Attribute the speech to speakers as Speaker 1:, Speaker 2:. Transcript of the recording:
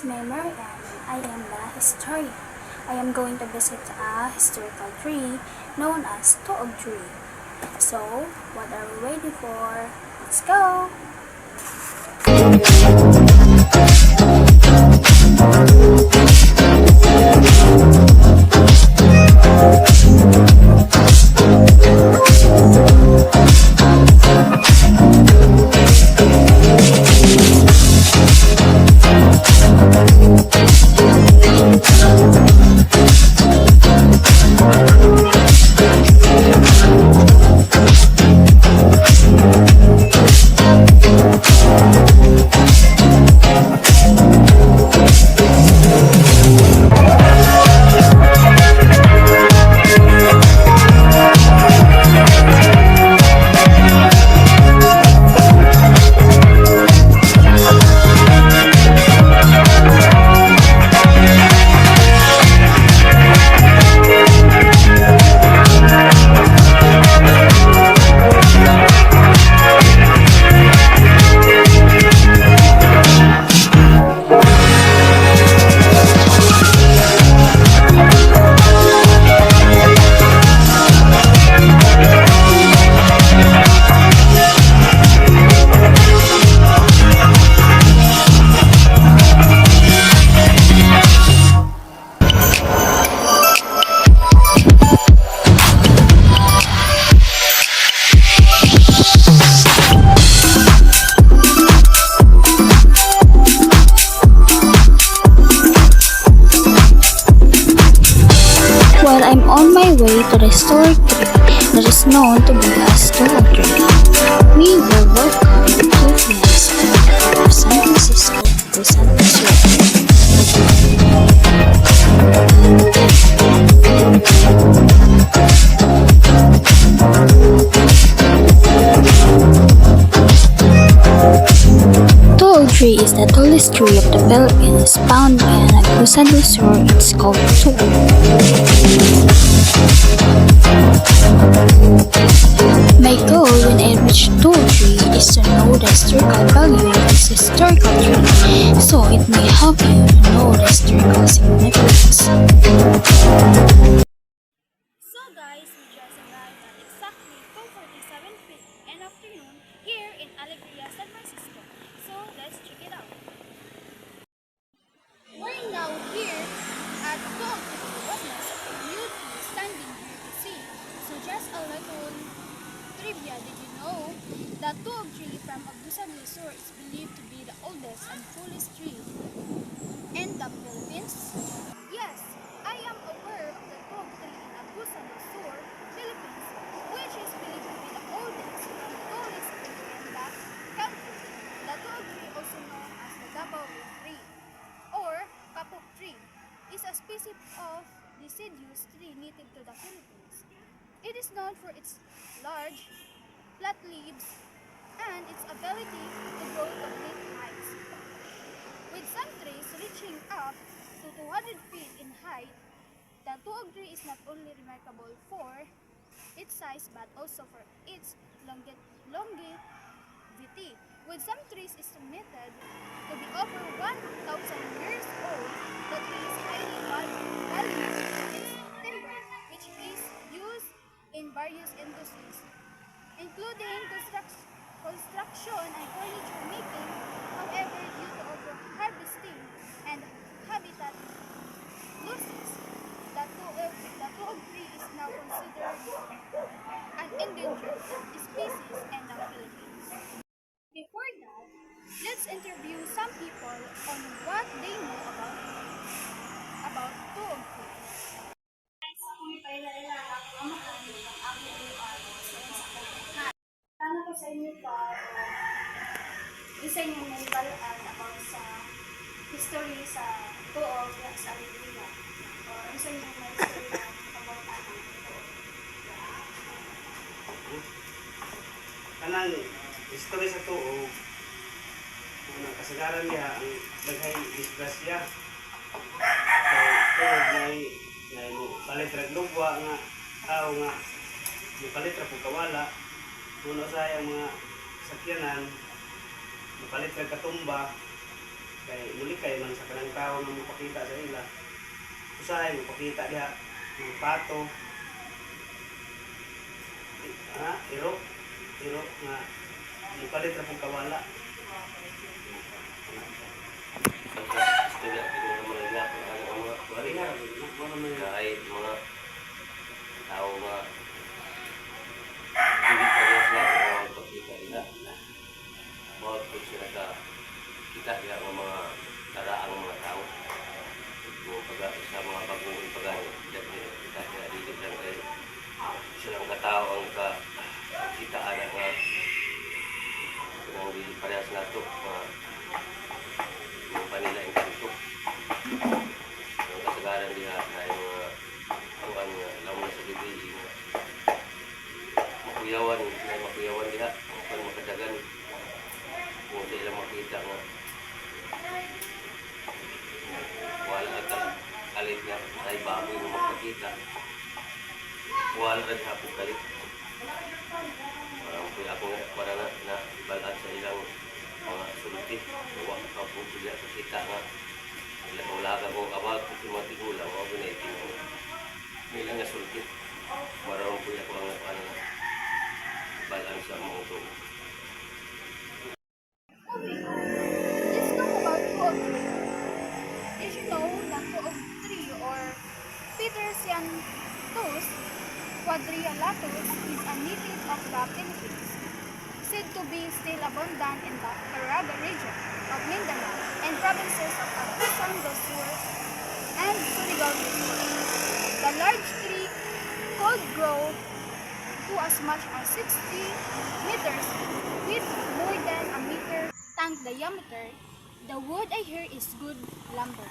Speaker 1: is May Marian. I am the historian. I am going to visit a historical tree known as Tuog Tree. So, what are we waiting for? Let's go! While I'm on my way to the historic tree that is known to be as Tuog Tree, we will welcome the chief minister of San Francisco to San Francisco. Tuog Tree is the tallest tree of the Philippines, found in Agusan del Sur. It's called Tuog. My goal when I reach Tuog Tree is to know the historical value of this historical tree, so it may help you to know the historical significance.
Speaker 2: So guys, we just arrived at exactly 2:47 p.m. afternoon here in Alegria, San Francisco. So let's check it out. We're now here at Tuog Tree. What is beauty standing here to see? So just a little trivia, did you know that Tuog Tree from Agusan del Sur is believed to be the oldest and tallest tree in the Philippines? Yes, I am aware of the Tuog Tree in Agusan del Sur, Philippines, which is believed to be the oldest and tallest tree in the country. The Tuog Tree, also known as the Davao tree or Kapuk tree, is a species of deciduous tree native to the Philippines. It is known for its large, flat leaves and its ability to grow to great heights. With some trees reaching up to 200 feet in height, the Tuog Tree is not only remarkable for its size but also for its longevity. With some trees estimated to be over 1,000 years old, the tree is highly valued for its timber, which is used in various industries, including construction and furniture making. However, due to over-harvesting and habitat losses, the Tuog Tree is now considered an endangered species in the Philippines. Before that, let's interview some people on what they know about Tuog Tree. Paano po sa inyo pa isa niyo may balaan about sa history sa Tuog sa Alegria? O isa niyo may history about ang Tuog?
Speaker 3: Kanang history sa Tuog, ang kasagaran niya ang daghay disgrasya. So, Tuog na palit raglugwa nga tao nga palit ra po kawala. Muna sa mga sakyanan, mapalit kag katumba, Kay muli kay man sa kanang tao nga mapakita sa ila. Usahay mapakita diha ng pato. Iro nga ipalit ra pong kawala.
Speaker 4: Istorya, tingnan mo lang yan. Ang mga
Speaker 3: Wari nga, mga mga
Speaker 4: kahit mga tao nga hindi pa rin sila mga magpakita nila. Mga kung sila ka kita nila ang mga karaang mga tao. Yung sa mga baguhin pagani, kita nila dito lang kayo. Silang katao ang kitaan ang hindi parehas na ito. Yung panila yung kanto. Ang kasagaran diha na yung ang laman sa bibili nga makuyawan diha kung makadagan kung sila makita nga wala at alit nga ay baboy mo makakita wala rin hapong kalit parang kuya ako nga para na balaan sa ilang mga sulti huwag ka po sila kakita nga wala kong abag kasi mga tigulang o binaitin mo nilang nga sulti marang kuya ko ang balaan sa mga ito.
Speaker 2: Let's talk about tuog tree. Did you know that tuog tree or Petersianthus quadrilatus is a native of the Philippines, said to be still abundant in the Caraga region of Mindanao and provinces of Agusan del Sur and Surigao del Sur. The large tree could grow to as much as 60 meters with more than a meter tank diameter. The wood I hear is good lumber.